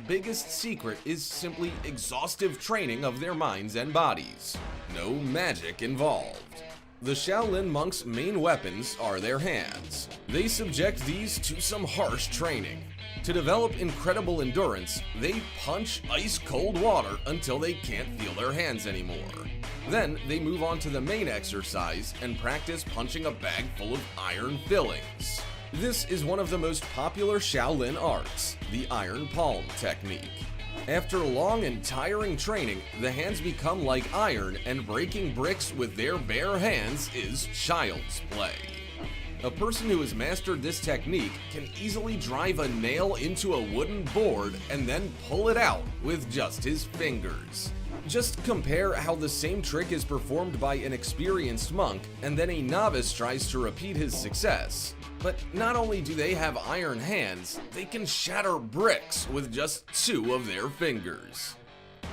biggest secret is simply exhaustive training of their minds and bodies. No magic involved. The Shaolin monks' main weapons are their hands. They subject these to some harsh training. To develop incredible endurance, they punch ice-cold water until they can't feel their hands anymore. Then they move on to the main exercise and practice punching a bag full of iron fillings. This is one of the most popular Shaolin arts, the iron palm technique. After long and tiring training, the hands become like iron, and breaking bricks with their bare hands is child's play. A person who has mastered this technique can easily drive a nail into a wooden board and then pull it out with just his fingers. Just compare how the same trick is performed by an experienced monk and then a novice tries to repeat his success. But not only do they have iron hands, they can shatter bricks with just 2 of their fingers.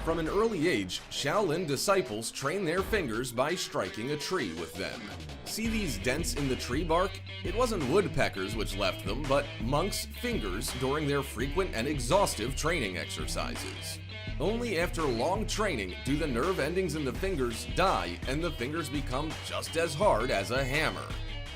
From an early age, Shaolin disciples train their fingers by striking a tree with them. See these dents in the tree bark? It wasn't woodpeckers which left them, but monks' fingers during their frequent and exhaustive training exercises. Only after long training do the nerve endings in the fingers die and the fingers become just as hard as a hammer.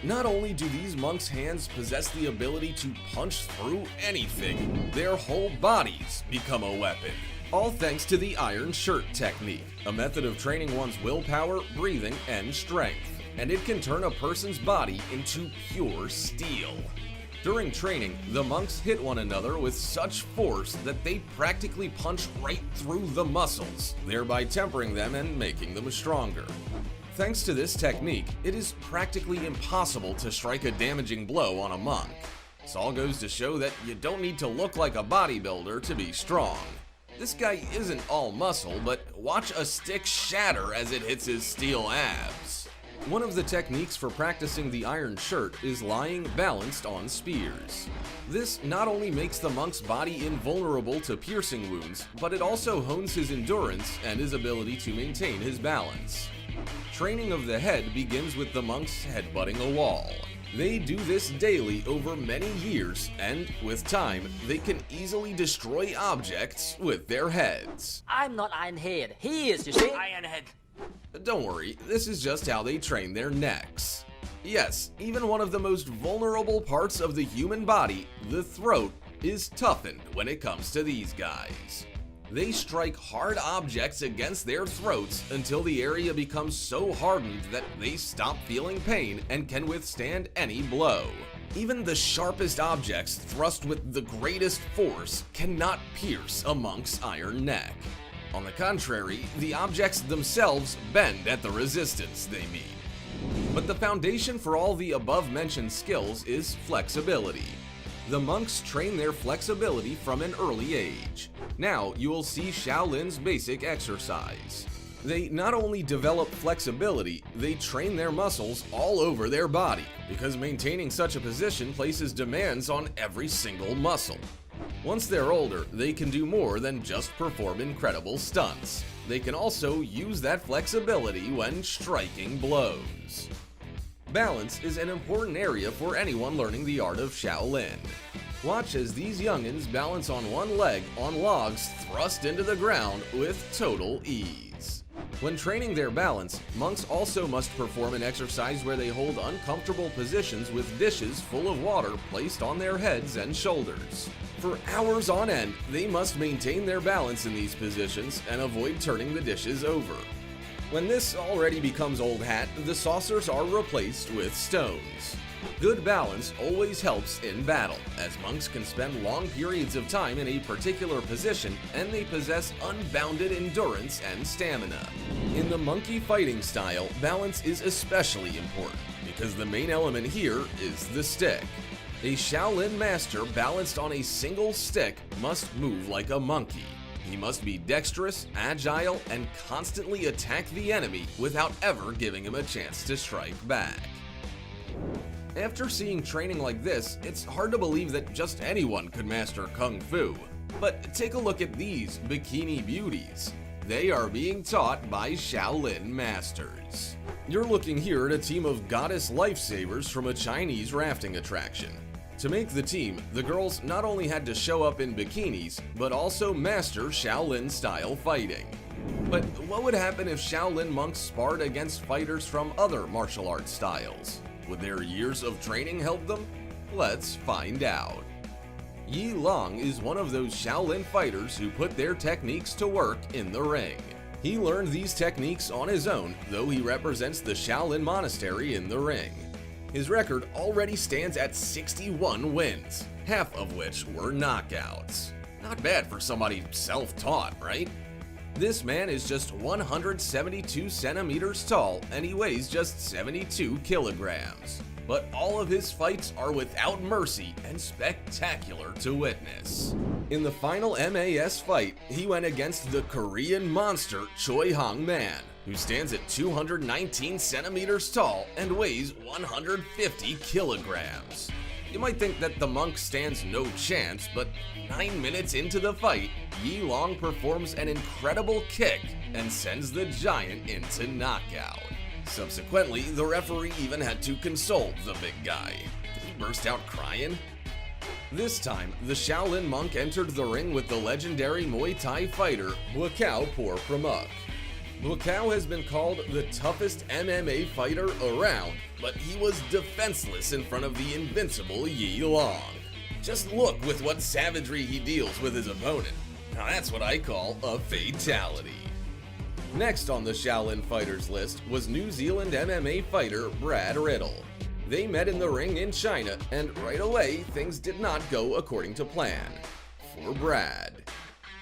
Not only do these monks' hands possess the ability to punch through anything, their whole bodies become a weapon. All thanks to the iron shirt technique, a method of training one's willpower, breathing, and strength. And it can turn a person's body into pure steel. During training, the monks hit one another with such force that they practically punch right through the muscles, thereby tempering them and making them stronger. Thanks to this technique, it is practically impossible to strike a damaging blow on a monk. This all goes to show that you don't need to look like a bodybuilder to be strong. This guy isn't all muscle, but watch a stick shatter as it hits his steel abs. One of the techniques for practicing the iron shirt is lying balanced on spears. This not only makes the monk's body invulnerable to piercing wounds, but it also hones his endurance and his ability to maintain his balance. Training of the head begins with the monks headbutting a wall. They do this daily over many years, and with time, they can easily destroy objects with their heads. I'm not Ironhead. He is, you see? Ironhead. Don't worry, this is just how they train their necks. Yes, even one of the most vulnerable parts of the human body, the throat, is toughened when it comes to these guys. They strike hard objects against their throats until the area becomes so hardened that they stop feeling pain and can withstand any blow. Even the sharpest objects thrust with the greatest force cannot pierce a monk's iron neck. On the contrary, the objects themselves bend at the resistance they meet. But the foundation for all the above-mentioned skills is flexibility. The monks train their flexibility from an early age. Now you will see Shaolin's basic exercise. They not only develop flexibility, they train their muscles all over their body, because maintaining such a position places demands on every single muscle. Once they're older, they can do more than just perform incredible stunts. They can also use that flexibility when striking blows. Balance is an important area for anyone learning the art of Shaolin. Watch as these youngins balance on one leg on logs thrust into the ground with total ease. When training their balance, monks also must perform an exercise where they hold uncomfortable positions with dishes full of water placed on their heads and shoulders. For hours on end, they must maintain their balance in these positions and avoid turning the dishes over. When this already becomes old hat, the saucers are replaced with stones. Good balance always helps in battle, as monks can spend long periods of time in a particular position and they possess unbounded endurance and stamina. In the monkey fighting style, balance is especially important, because the main element here is the stick. A Shaolin master balanced on a single stick must move like a monkey. He must be dexterous, agile, and constantly attack the enemy without ever giving him a chance to strike back. After seeing training like this, it's hard to believe that just anyone could master Kung Fu. But take a look at these bikini beauties. They are being taught by Shaolin masters. You're looking here at a team of goddess lifesavers from a Chinese rafting attraction. To make the team, the girls not only had to show up in bikinis, but also master Shaolin-style fighting. But what would happen if Shaolin monks sparred against fighters from other martial arts styles? Would their years of training help them? Let's find out. Yi Long is one of those Shaolin fighters who put their techniques to work in the ring. He learned these techniques on his own, though he represents the Shaolin monastery in the ring. His record already stands at 61 wins, half of which were knockouts. Not bad for somebody self-taught, right? This man is just 172 centimeters tall and he weighs just 72 kilograms. But all of his fights are without mercy and spectacular to witness. In the final MAS fight, he went against the Korean monster Choi Hong Man, who stands at 219 centimeters tall and weighs 150 kilograms. You might think that the monk stands no chance, but 9 minutes into the fight, Yi Long performs an incredible kick and sends the giant into knockout. Subsequently, the referee even had to console the big guy. Did he burst out crying? This time, the Shaolin monk entered the ring with the legendary Muay Thai fighter Buakaw Pramuk. Buakaw has been called the toughest MMA fighter around, but he was defenseless in front of the invincible Yi Long. Just look with what savagery he deals with his opponent. Now that's what I call a fatality. Next on the Shaolin fighters list was New Zealand MMA fighter Brad Riddle. They met in the ring in China, and right away things did not go according to plan for Brad.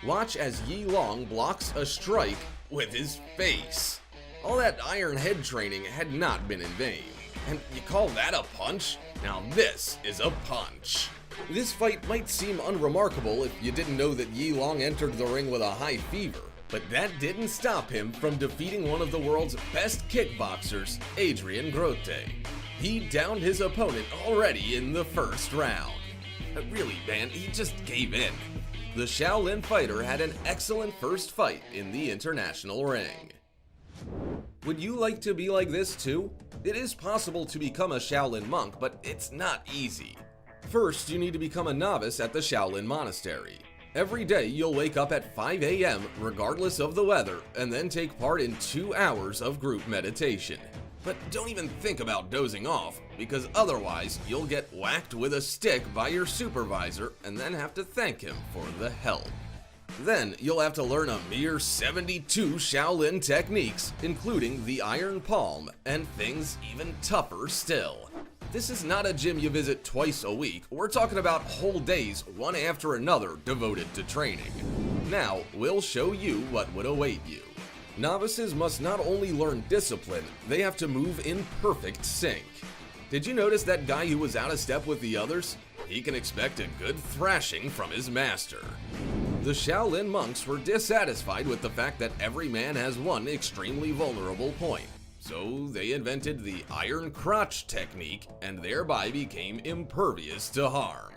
Watch as Yi Long blocks a strike with his face. All that iron head training had not been in vain. And you call that a punch? Now this is a punch. This fight might seem unremarkable if you didn't know that Yi Long entered the ring with a high fever, but that didn't stop him from defeating one of the world's best kickboxers, Adrian Grote. He downed his opponent already in the first round. Really, man, he just gave in. The Shaolin fighter had an excellent first fight in the international ring. Would you like to be like this too? It is possible to become a Shaolin monk, but it's not easy. First, you need to become a novice at the Shaolin monastery. Every day, you'll wake up at 5 a.m. regardless of the weather, and then take part in 2 hours of group meditation. But don't even think about dozing off, because otherwise you'll get whacked with a stick by your supervisor and then have to thank him for the help. Then you'll have to learn a mere 72 Shaolin techniques, including the iron palm and things even tougher still. This is not a gym you visit twice a week. We're talking about whole days, one after another, devoted to training. Now, we'll show you what would await you. Novices must not only learn discipline, they have to move in perfect sync. Did you notice that guy who was out of step with the others? He can expect a good thrashing from his master. The Shaolin monks were dissatisfied with the fact that every man has one extremely vulnerable point. So they invented the iron crotch technique and thereby became impervious to harm.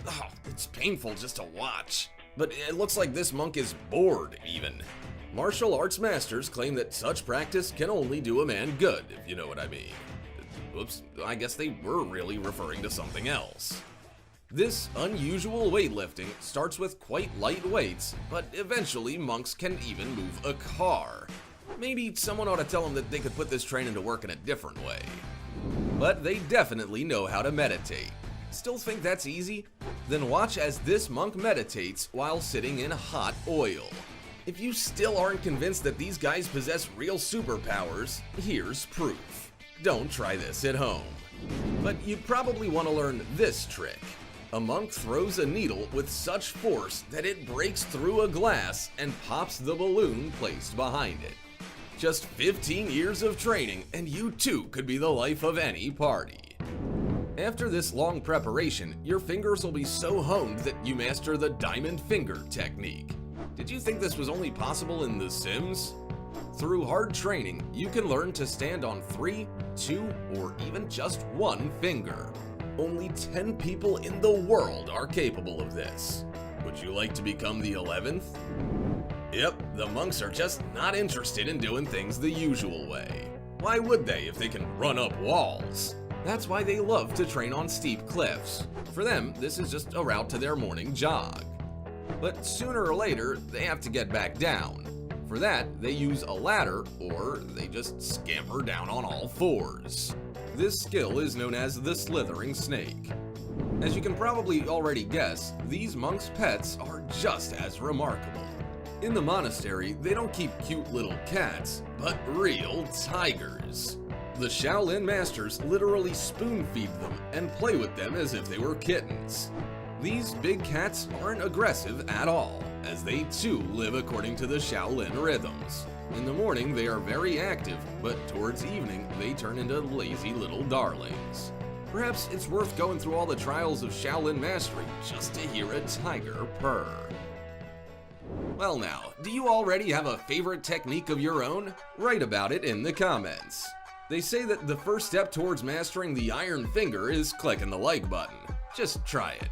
Oh, it's painful just to watch. But it looks like this monk is bored even. Martial arts masters claim that such practice can only do a man good, if you know what I mean. Oops, I guess they were really referring to something else. This unusual weightlifting starts with quite light weights, but eventually monks can even move a car. Maybe someone ought to tell them that they could put this training to work in a different way. But they definitely know how to meditate. Still think that's easy? Then watch as this monk meditates while sitting in hot oil. If you still aren't convinced that these guys possess real superpowers, here's proof. Don't try this at home. But you'd probably want to learn this trick. A monk throws a needle with such force that it breaks through a glass and pops the balloon placed behind it. Just 15 years of training and you too could be the life of any party. After this long preparation, your fingers will be so honed that you master the diamond finger technique. Did you think this was only possible in The Sims? Through hard training, you can learn to stand on 3, 2, or even just 1 finger. Only 10 people in the world are capable of this. Would you like to become the 11th? Yep, the monks are just not interested in doing things the usual way. Why would they if they can run up walls? That's why they love to train on steep cliffs. For them, this is just a route to their morning jog. But sooner or later, they have to get back down. For that, they use a ladder, or they just scamper down on all fours. This skill is known as the slithering snake. As you can probably already guess, these monks' pets are just as remarkable. In the monastery, they don't keep cute little cats, but real tigers. The Shaolin masters literally spoon-feed them and play with them as if they were kittens. These big cats aren't aggressive at all, as they too live according to the Shaolin rhythms. In the morning, they are very active, but towards evening, they turn into lazy little darlings. Perhaps it's worth going through all the trials of Shaolin mastery just to hear a tiger purr. Well now, do you already have a favorite technique of your own? Write about it in the comments. They say that the first step towards mastering the iron finger is clicking the like button. Just try it.